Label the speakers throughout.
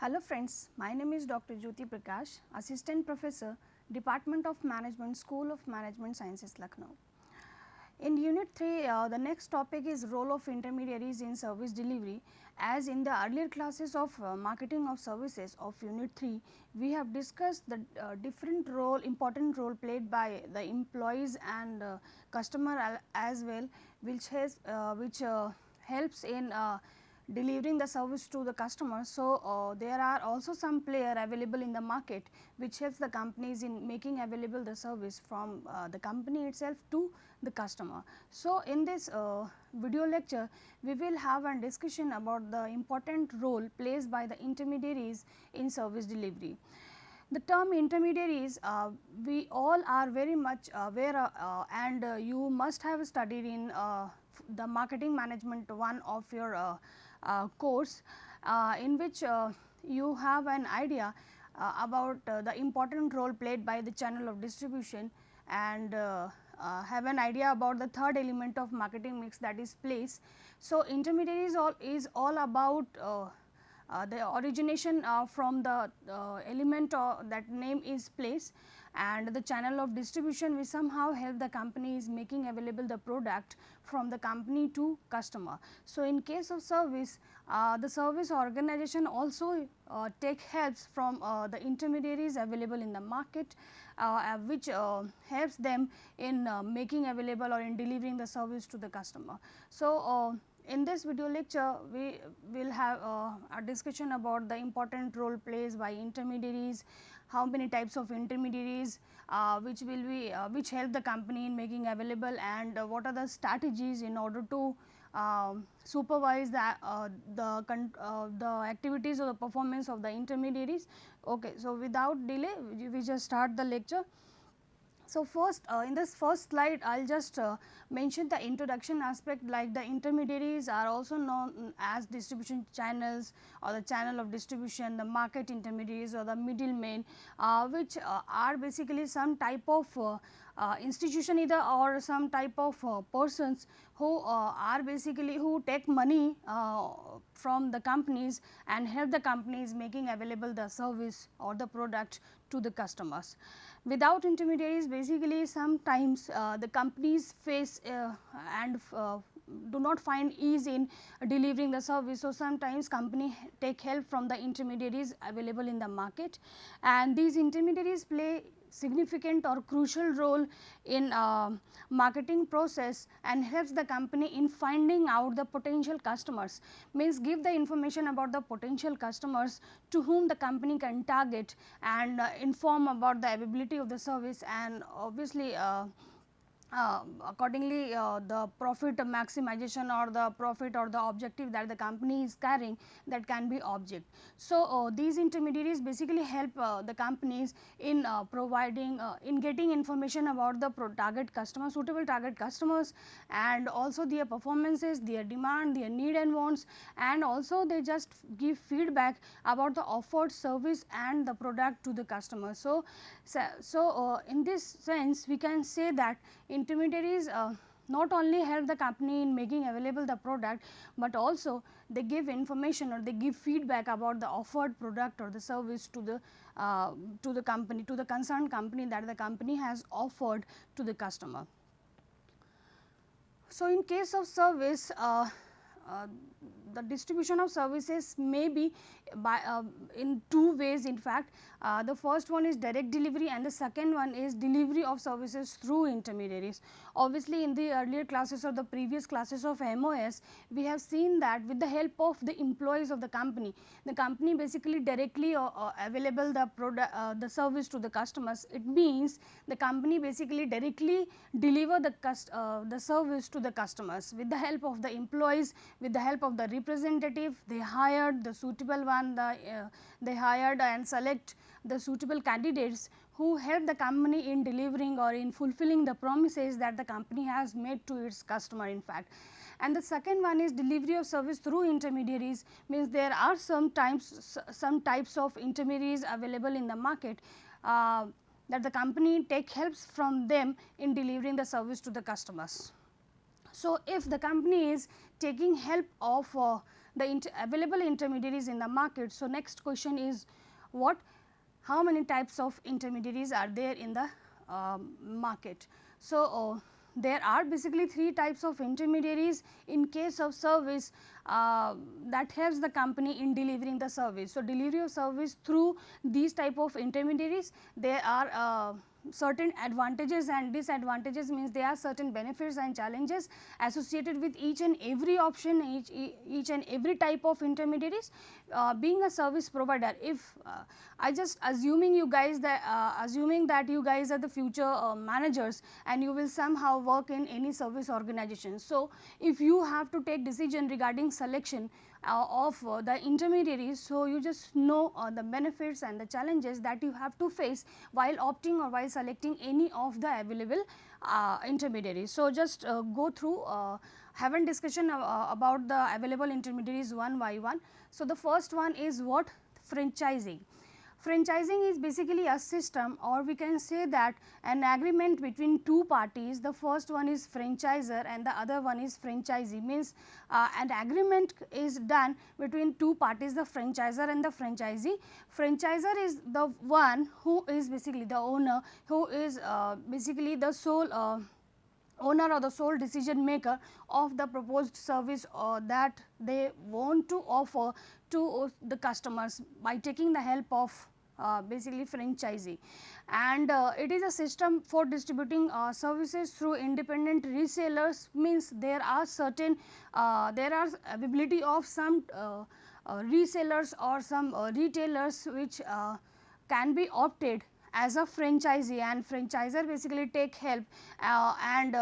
Speaker 1: Hello friends, my name is Dr. Jyoti Prakash, Assistant Professor, Department of Management, School of Management Sciences, Lucknow. In Unit 3, the next topic is role of intermediaries in service delivery. As in the earlier classes of marketing of services of Unit 3, we have discussed the different role, important role played by the employees and customer as well, which helps in delivering the service to the customer. So, there are also some player available in the market which helps the companies in making available the service from the company itself to the customer. So, in this video lecture we will have a discussion about the important role played by the intermediaries in service delivery. The term intermediaries, we all are very much aware and you must have studied in the marketing management one of your course, in which you have an idea about the important role played by the channel of distribution, and have an idea about the third element of marketing mix, that is place. So, intermediaries is all about the origination from the element that name is place, and the channel of distribution we somehow help the companies making available the product from the company to customer. So, in case of service, the service organization also take helps from the intermediaries available in the market, which helps them in making available or in delivering the service to the customer. So, in this video lecture we will have a discussion about the important role plays by intermediaries, how many types of intermediaries which will be which help the company in making available, and what are the strategies in order to supervise the activities or the performance of the intermediaries. Okay, so, without delay we just start the lecture. So, first in this first slide I will just mention the introduction aspect, like the intermediaries are also known as distribution channels or the channel of distribution, the market intermediaries or the middlemen, which are basically some type of institution either or some type of persons who are basically who take money from the companies and help the companies making available the service or the product to the customers. Without intermediaries, basically sometimes the companies face and do not find ease in delivering the service. So, sometimes company take help from the intermediaries available in the market, and these intermediaries play significant or crucial role in marketing process and helps the company in finding out the potential customers, means give the information about the potential customers to whom the company can target, and inform about the availability of the service, and obviously accordingly the profit maximization or the profit or the objective that the company is carrying, that can be object. So, these intermediaries basically help the companies in providing in getting information about the target customers, suitable target customers, and also their performances, their demand, their need and wants, and also they just give feedback about the offered service and the product to the customer. So, in this sense we can say that intermediaries not only help the company in making available the product, but also they give information or they give feedback about the offered product or the service to the company, to the concerned company, that the company has offered to the customer. So, in case of service, the distribution of services may be by in two ways. In fact, the first one is direct delivery and the second one is delivery of services through intermediaries. Obviously, in the earlier classes or the previous classes of MOS, we have seen that with the help of the employees of the company basically directly available the product the service to the customers. It means the company basically directly deliver the service to the customers with the help of the employees, with the help of the representative. They hired the suitable one, they hired and select the suitable candidates who help the company in delivering or in fulfilling the promises that the company has made to its customer, in fact. And the second one is delivery of service through intermediaries, means there are some types of intermediaries available in the market that the company take helps from them in delivering the service to the customers. So, if the company is taking help of the available intermediaries in the market. So, next question is what? How many types of intermediaries are there in the market? So, there are basically 3 types of intermediaries in case of service that helps the company in delivering the service. So, delivery of service through these type of intermediaries, there are certain advantages and disadvantages, means there are certain benefits and challenges associated with each and every option, each and every type of intermediaries. Being a service provider, if I just assuming you guys that you guys are the future managers and you will somehow work in any service organization. So, if you have to take decision regarding selection of the intermediaries, so you just know the benefits and the challenges that you have to face while opting or while selecting any of the available intermediaries. So, just go through have a discussion about the available intermediaries one by one. So, the first one is what? Franchising. Franchising is basically a system, or we can say that an agreement between two parties. The first one is franchisor and the other one is franchisee, means an agreement is done between two parties, the franchisor and the franchisee. Franchisor is the one who is basically the owner, who is basically the sole owner or the sole decision maker of the proposed service that they want to offer to the customers by taking the help of basically franchisee. And it is a system for distributing services through independent resellers, means there are certain there are availability of some resellers or some retailers which can be opted as a franchisee, and franchisor basically take help and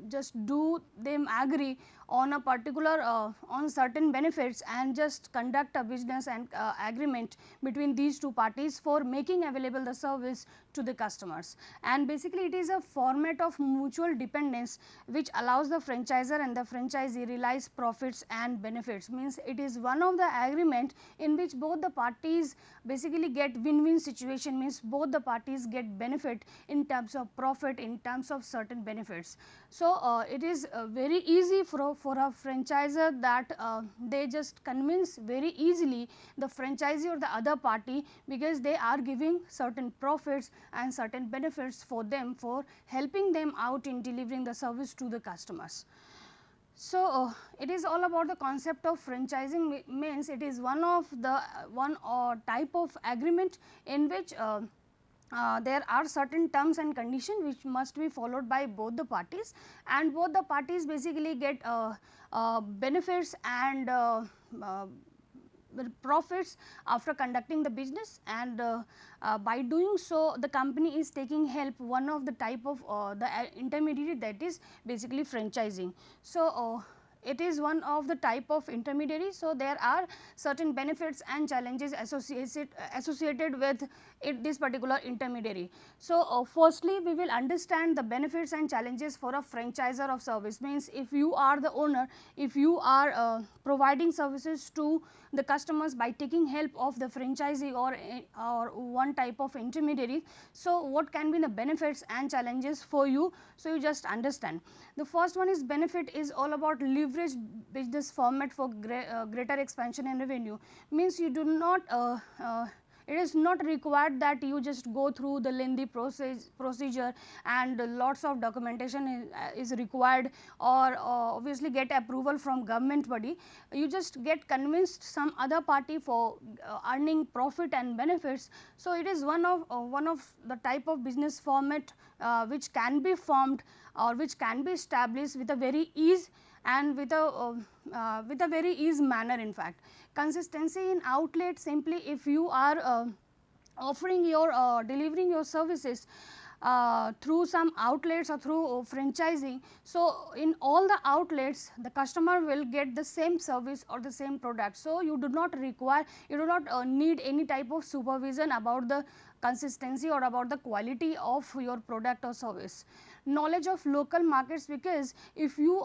Speaker 1: just do them agree on a particular on certain benefits and just conduct a business and agreement between these two parties for making available the service to the customers. And basically it is a format of mutual dependence which allows the franchisor and the franchisee realize profits and benefits, means it is one of the agreement in which both the parties basically get win-win situation, means both the parties get benefit in terms of profit, in terms of certain benefits. So, it is very easy for a franchisor that they just convince very easily the franchisee or the other party, because they are giving certain profits and certain benefits for them for helping them out in delivering the service to the customers. So, it is all about the concept of franchising, means it is one of the type of agreement in which there are certain terms and conditions which must be followed by both the parties, and both the parties basically get benefits and profits after conducting the business, and by doing so the company is taking help one of the type of the intermediary, that is basically franchising. So, it is one of the type of intermediary. So, there are certain benefits and challenges associated with this particular intermediary. So, firstly we will understand the benefits and challenges for a franchisor of service, means if you are the owner, if you are providing services to the customers by taking help of the franchisee or one type of intermediary. So, what can be the benefits and challenges for you? So, you just understand. The first one is benefit is all about leverage business format for greater expansion and revenue, means you do not it is not required that you just go through the lengthy procedure and lots of documentation is required, or obviously get approval from government body. You just get convinced some other party for earning profit and benefits. So, it is one of the type of business format which can be formed or which can be established with a very ease and with a very ease manner. In fact, consistency in outlet, simply if you are offering your delivering your services through some outlets or through franchising. So, in all the outlets the customer will get the same service or the same product. So, you do not require, you do not need any type of supervision about the consistency or about the quality of your product or service. knowledge of local markets, because if you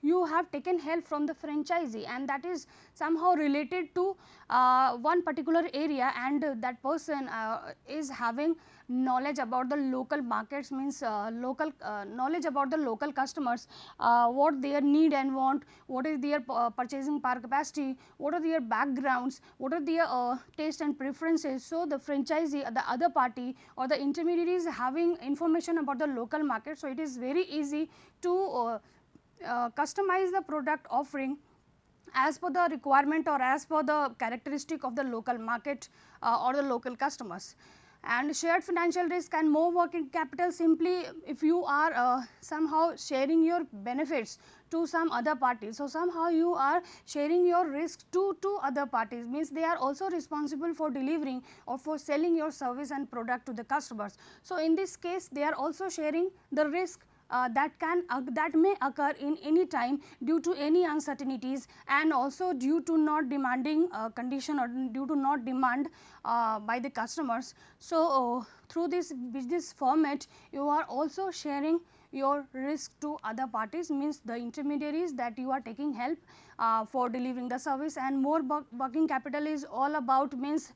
Speaker 1: you have taken help from the franchisee and that is somehow related to one particular area, and that person is having knowledge about the local markets, means local knowledge about the local customers, what their need and want, what is their purchasing power capacity, what are their backgrounds, what are their taste and preferences. So, the franchisee, the other party or the intermediary is having information about the local market. So, it is very easy to customize the product offering as per the requirement or as per the characteristic of the local market or the local customers. And shared financial risk and more working capital, simply if you are somehow sharing your benefits to some other parties. So, somehow you are sharing your risk to other parties, means they are also responsible for delivering or for selling your service and product to the customers. So, in this case they are also sharing the risk that may occur in any time due to any uncertainties, and also due to not demanding condition or due to not demand by the customers. So, through this business format you are also sharing your risk to other parties, means the intermediaries that you are taking help for delivering the service. And more working capital is all about, means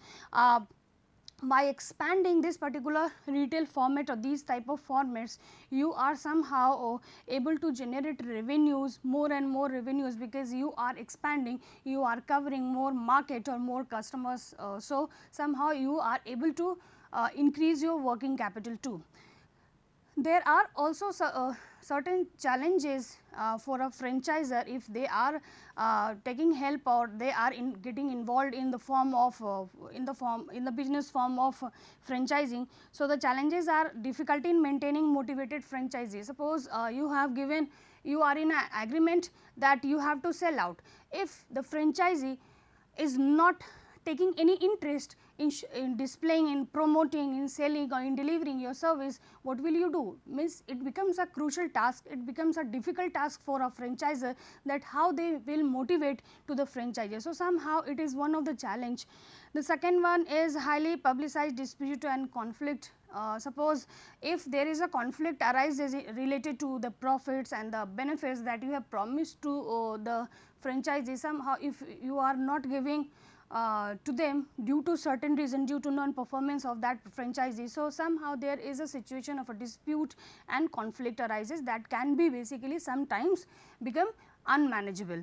Speaker 1: by expanding this particular retail format or these type of formats, you are somehow able to generate revenues, more and more revenues, because you are expanding, you are covering more market or more customers. So, somehow you are able to increase your working capital too. There are also certain challenges for a franchisor if they are taking help or they are getting involved in the form of in the business form of franchising. So, the challenges are difficulty in maintaining motivated franchisees. Suppose you are in an agreement that you have to sell out. If the franchisee is not taking any interest in displaying, in promoting, in selling or in delivering your service, what will you do? Means it becomes a crucial task, it becomes a difficult task for a franchisor, that how they will motivate to the franchisor. So, somehow it is one of the challenge. The second one is highly publicized dispute and conflict. Suppose if there is a conflict arises related to the profits and the benefits that you have promised to the franchisee, somehow if you are not giving to them due to certain reason, due to non-performance of that franchisee. So, somehow there is a situation of a dispute and conflict arises that can be basically sometimes become unmanageable.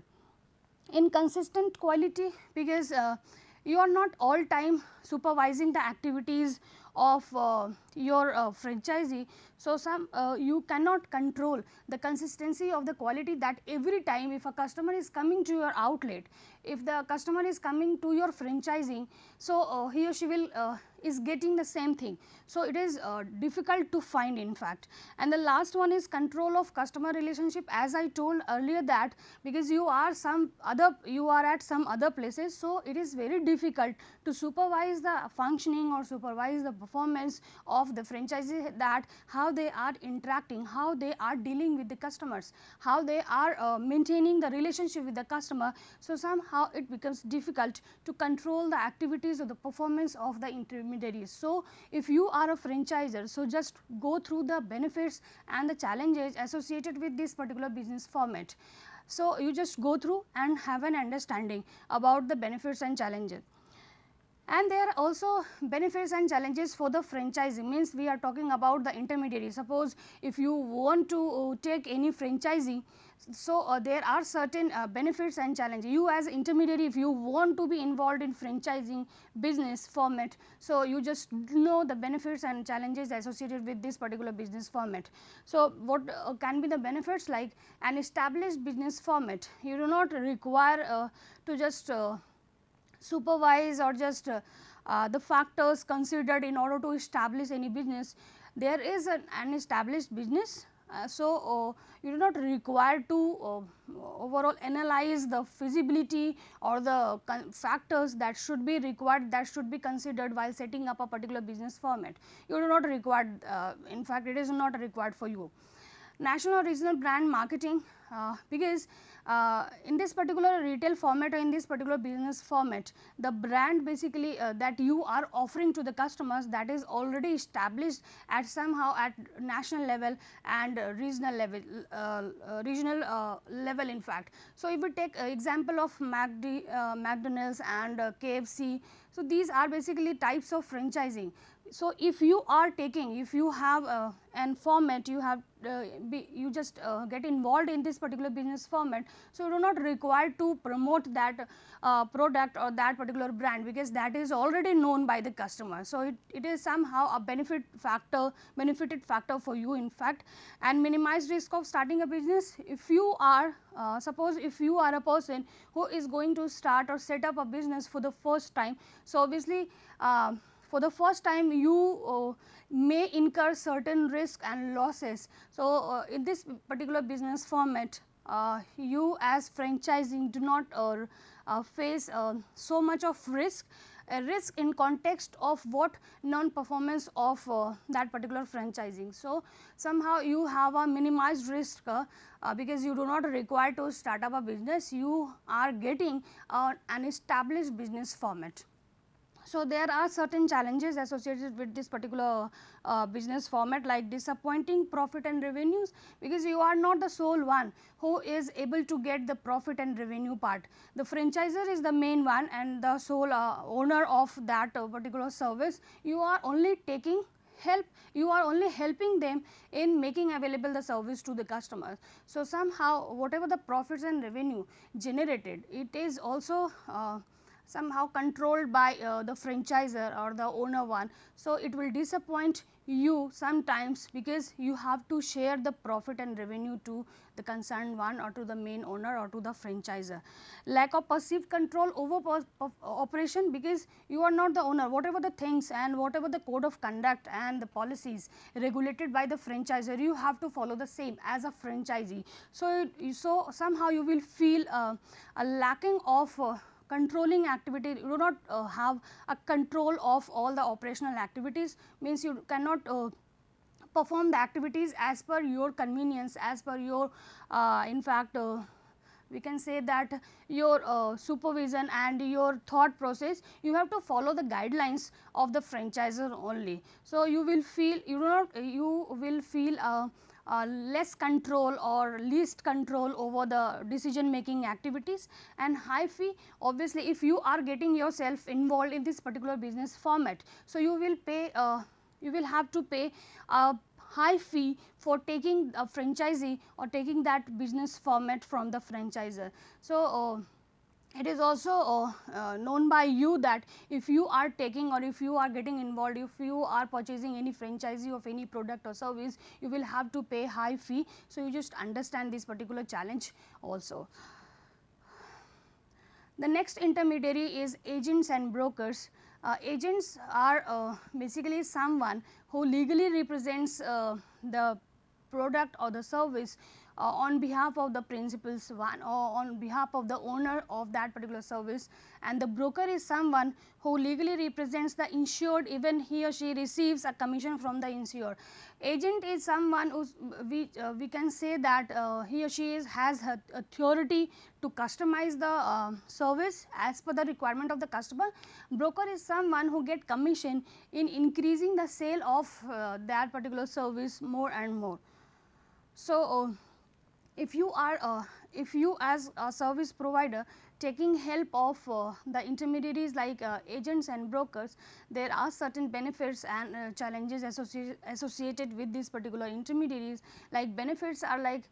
Speaker 1: Inconsistent quality, because you are not all time supervising the activities of your franchisee. So, you cannot control the consistency of the quality, that every time if a customer is coming to your outlet, if the customer is coming to your franchising, so he or she will is getting the same thing. So, it is difficult to find in fact. And the last one is control of customer relationship, as I told earlier that because you are at some other places. So, it is very difficult to supervise the functioning or supervise the performance of the franchisee, that how they are interacting, how they are dealing with the customers, how they are maintaining the relationship with the customer. So, somehow it becomes difficult to control the activities or the performance of the intermediaries. So, if you are a franchisor, so just go through the benefits and the challenges associated with this particular business format. So, you just go through and have an understanding about the benefits and challenges. And there are also benefits and challenges for the franchisee, means we are talking about the intermediary. Suppose if you want to take any franchisee, so there are certain benefits and challenges. You as intermediary, if you want to be involved in franchising business format, so you just know the benefits and challenges associated with this particular business format. So, what can be the benefits? Like an established business format, you do not require to just supervise or just the factors considered in order to establish any business. There is an established business. So, you do not require to overall analyze the feasibility or the factors that should be required, that should be considered while setting up a particular business format. You do not require, in fact it is not required for you. National or regional brand marketing, because in this particular retail format or in this particular business format, the brand basically that you are offering to the customers, that is already established at somehow at national level and regional level in fact. So, if we take example of McDonald's and KFC, so these are basically types of franchising. So, if you are taking, if you have an format, you have you just get involved in this particular business format. So, you do not require to promote that product or that particular brand, because that is already known by the customer. So, it is somehow a benefited factor for you in fact, and minimize risk of starting a business. If you are suppose if you are a person who is going to start or set up a business for the first time, so obviously for the first time you may incur certain risk and losses. So, in this particular business format, you as franchising do not face so much of risk, a risk in context of what non-performance of that particular franchising. So, somehow you have a minimized risk because you do not require to start up a business, you are getting an established business format. So, there are certain challenges associated with this particular business format, like disappointing profit and revenues, because you are not the sole one who is able to get the profit and revenue part. The franchisor is the main one and the sole owner of that particular service. You are only taking help, you are only helping them in making available the service to the customers. So, somehow whatever the profits and revenue generated, it is also somehow controlled by the franchisor or the owner one. So, it will disappoint you sometimes because you have to share the profit and revenue to the concerned one or to the main owner or to the franchisor. Lack of perceived control over operation, because you are not the owner, whatever the things and whatever the code of conduct and the policies regulated by the franchisor, you have to follow the same as a franchisee. So, somehow you will feel a lacking of controlling activity. You do not have a control of all the operational activities, means you cannot perform the activities as per your convenience, as per your in fact we can say that your supervision and your thought process, you have to follow the guidelines of the franchisor only. So, you will feel less control or least control over the decision making activities. And high fee, obviously if you are getting yourself involved in this particular business format, so you will pay you will have to pay a high fee for taking a franchisee or taking that business format from the franchisor. So, it is also known by you that if you are taking or if you are getting involved, if you are purchasing any franchisee of any product or service, you will have to pay high fee. So, you just understand this particular challenge also. The next intermediary is agents and brokers. Agents are basically someone who legally represents the product or the service on behalf of the principals one or on behalf of the owner of that particular service, and the broker is someone who legally represents the insured, even he or she receives a commission from the insured. Agent is someone who we can say that he or she has authority to customize the service as per the requirement of the customer. Broker is someone who get commission in increasing the sale of that particular service more and more. So, if you are if you as a service provider taking help of the intermediaries like agents and brokers, there are certain benefits and challenges associated with these particular intermediaries. Like benefits are like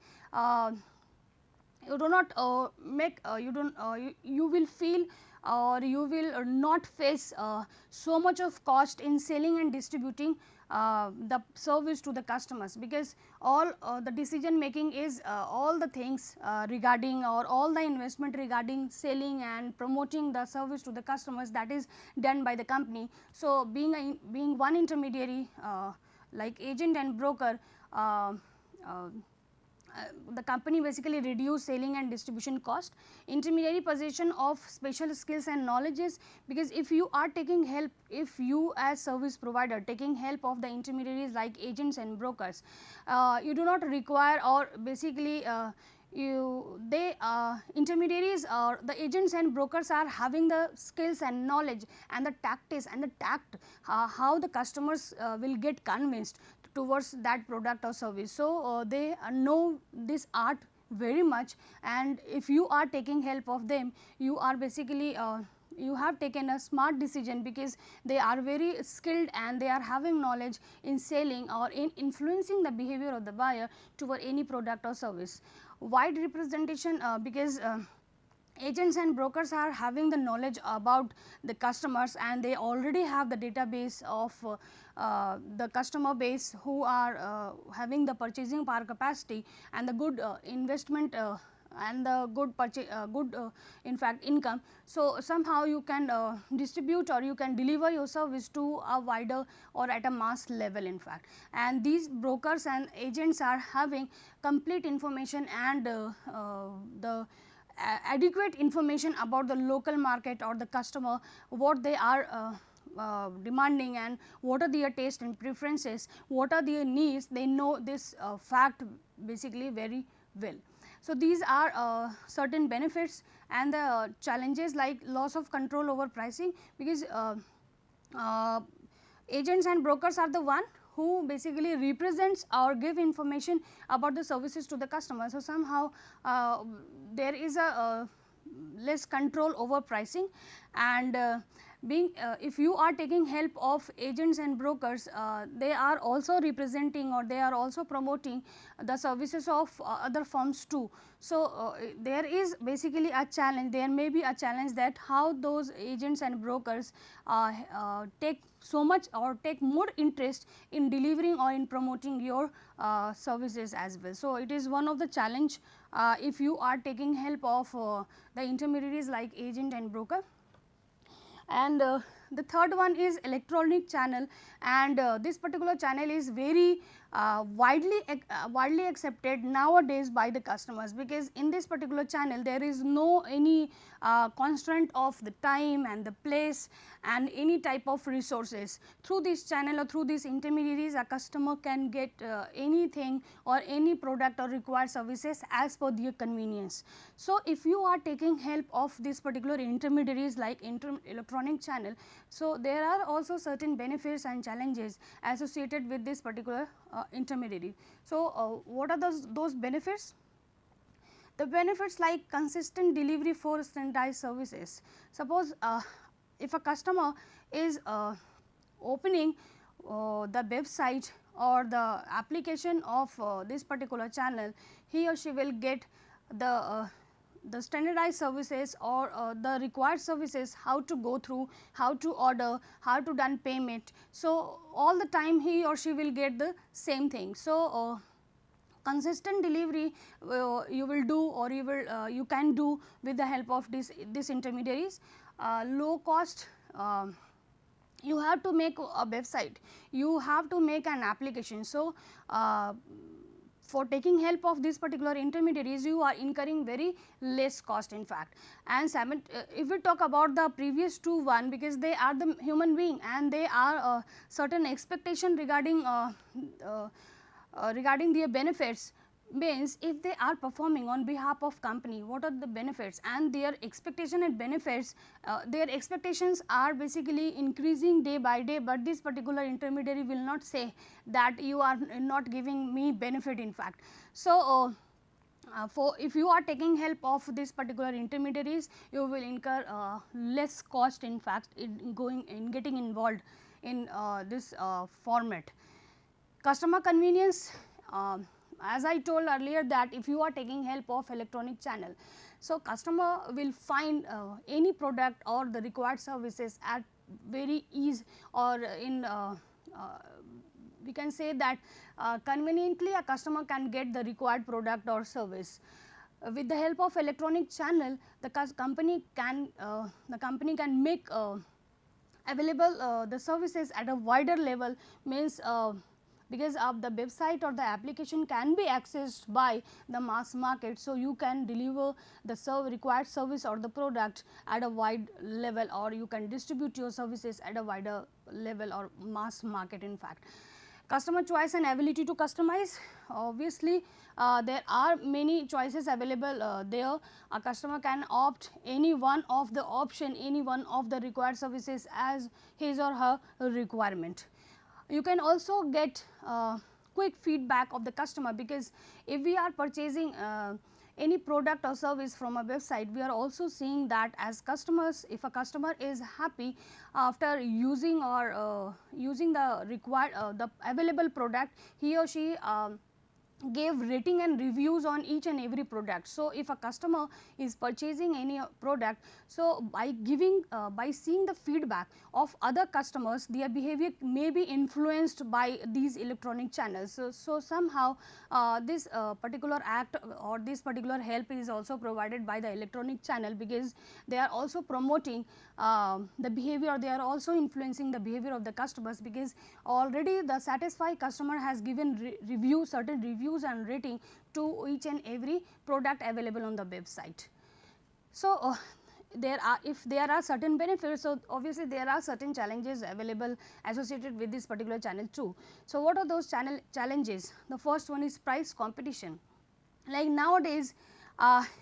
Speaker 1: you do not you will feel or you will not face so much of cost in selling and distributing the service to the customers, because all the decision making is all the things regarding or all the investment regarding selling and promoting the service to the customers, that is done by the company. So, being one intermediary like agent and broker, the company basically reduce selling and distribution cost. Intermediary possession of special skills and knowledges, because if you are taking help, if you as service provider taking help of the intermediaries like agents and brokers, you do not require or basically intermediaries or the agents and brokers are having the skills and knowledge and the tactics and the tact how the customers will get convinced towards that product or service. So, they know this art very much, and if you are taking help of them, you are basically you have taken a smart decision, because they are very skilled and they are having knowledge in selling or in influencing the behavior of the buyer toward any product or service. Wide representation, because agents and brokers are having the knowledge about the customers, and they already have the database of the customer base who are having the purchasing power capacity and the good investment and the good in fact income. So, somehow you can distribute or you can deliver your service to a wider or at a mass level in fact, and these brokers and agents are having complete information and the adequate information about the local market or the customer, what they are demanding and what are their taste and preferences, what are their needs. They know this fact basically very well. So, these are certain benefits and the challenges like loss of control over pricing, because agents and brokers are the one who basically represents or give information about the services to the customer. So, somehow there is a less control over pricing, and being if you are taking help of agents and brokers, they are also representing or they are also promoting the services of other firms too. So, there is basically a challenge, there may be a challenge that how those agents and brokers take so much or take more interest in delivering or in promoting your services as well. So, it is one of the challenge if you are taking help of the intermediaries like agent and broker. And the third one is electronic channel, and this particular channel is very widely accepted nowadays by the customers, because in this particular channel there is no any constraint of the time and the place and any type of resources. Through this channel or through these intermediaries, a customer can get anything or any product or required services as per their convenience. So, if you are taking help of this particular intermediaries like electronic channel, so there are also certain benefits and challenges associated with this particular intermediary. So, what are those benefits? The benefits like consistent delivery for standardized services. Suppose if a customer is opening the website or the application of this particular channel, he or she will get the standardized services or the required services, how to go through, how to order, how to done payment. So, all the time he or she will get the same thing. So, consistent delivery you will do or you can do with the help of this intermediaries. Low cost, you have to make a website, you have to make an application. So, for taking help of this particular intermediaries, you are incurring very less cost in fact. And if we talk about the previous two one, because they are the human being and they are certain expectation regarding regarding their benefits, means if they are performing on behalf of company, what are the benefits and their expectation and benefits, their expectations are basically increasing day by day, but this particular intermediary will not say that you are not giving me benefit in fact. So, for if you are taking help of this particular intermediaries, you will incur less cost in fact in getting involved in this format. Customer convenience, as I told earlier that if you are taking help of electronic channel, so customer will find any product or the required services at very ease, or in we can say that conveniently a customer can get the required product or service. With the help of electronic channel, the company can make available the services at a wider level, means because of the website or the application can be accessed by the mass market. So, you can deliver the required service or the product at a wide level, or you can distribute your services at a wider level or mass market in fact. Customer choice and ability to customize. Obviously, there are many choices available there. A customer can opt any one of the option, any one of the required services as his or her requirement. You can also get quick feedback of the customer, because if we are purchasing any product or service from a website, we are also seeing that as customers, if a customer is happy after using or using the required the available product, he or she gave rating and reviews on each and every product. So, if a customer is purchasing any product, so by giving by seeing the feedback of other customers, their behavior may be influenced by these electronic channels. So somehow this particular act or this particular help is also provided by the electronic channel, because they are also promoting the behavior, they are also influencing the behavior of the customers, because already the satisfied customer has given certain reviews and rating to each and every product available on the website. So, if there are certain benefits, so obviously there are certain challenges available associated with this particular channel too. So, what are those challenges? The first one is price competition. Like nowadays,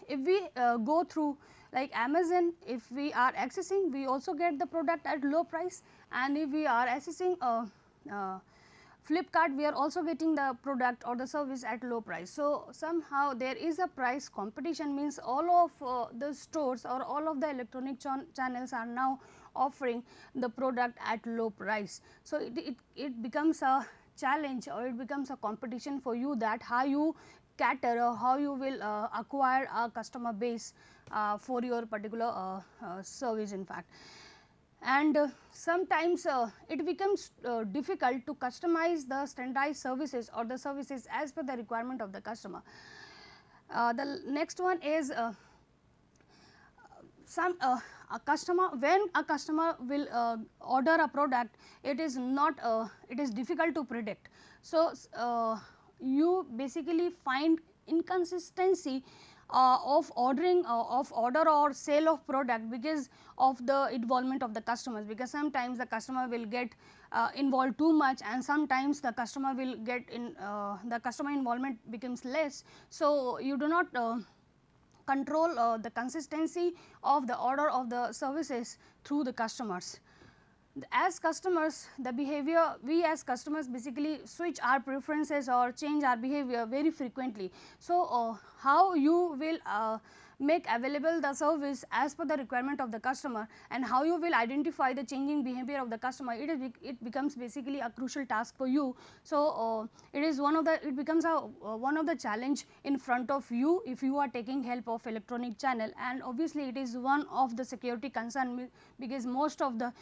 Speaker 1: if we go through like Amazon, if we are accessing, we also get the product at low price, and if we are accessing Flipkart, we are also getting the product or the service at low price. So, somehow there is a price competition, means all of the stores or all of the electronic channels are now offering the product at low price. So, it becomes a challenge, or it becomes a competition for you, that how you cater or how you will acquire a customer base for your particular service in fact. And sometimes it becomes difficult to customize the standardized services or the services as per the requirement of the customer. The next one is a customer, when a customer will order a product, it is not it is difficult to predict. So, you basically find inconsistency of ordering of order or sale of product because of the involvement of the customers, because sometimes the customer will get involved too much, and sometimes the customer will get in the customer involvement becomes less. So, you do not control the consistency of the order of the services through the customers. As customers, the behavior, we as customers basically switch our preferences or change our behavior very frequently. So, how you will make available the service as per the requirement of the customer, and how you will identify the changing behavior of the customer, it becomes basically a crucial task for you. So, it is it becomes one of the challenge in front of you if you are taking help of electronic channel, and obviously it is one of the security concern, because most of the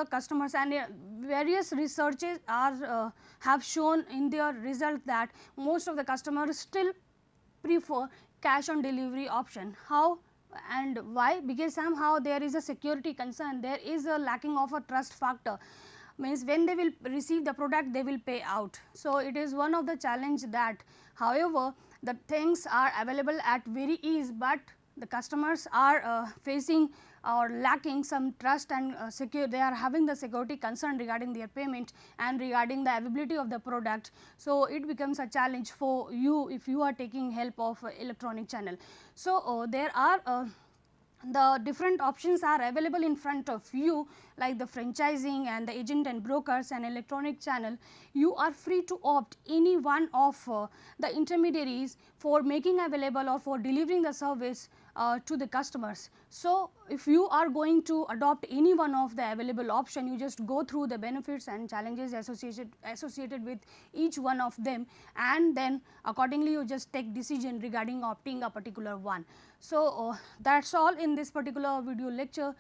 Speaker 1: customers and various researches are have shown in their result that most of the customers still prefer cash on delivery option. How and why? Because somehow there is a security concern, there is a lacking of a trust factor, means when they will receive the product they will pay out. So, it is one of the challenge that, however, the things are available at very ease, but the customers are facing or lacking some trust and they are having the security concern regarding their payment and regarding the availability of the product. So, it becomes a challenge for you if you are taking help of electronic channel. So, there are the different options are available in front of you, like the franchising and the agent and brokers and electronic channel. You are free to opt any one of the intermediaries for making available or for delivering the service to the customers. So, if you are going to adopt any one of the available option, you just go through the benefits and challenges associated with each one of them, and then accordingly you just take decision regarding opting a particular one. So, that is all in this particular video lecture.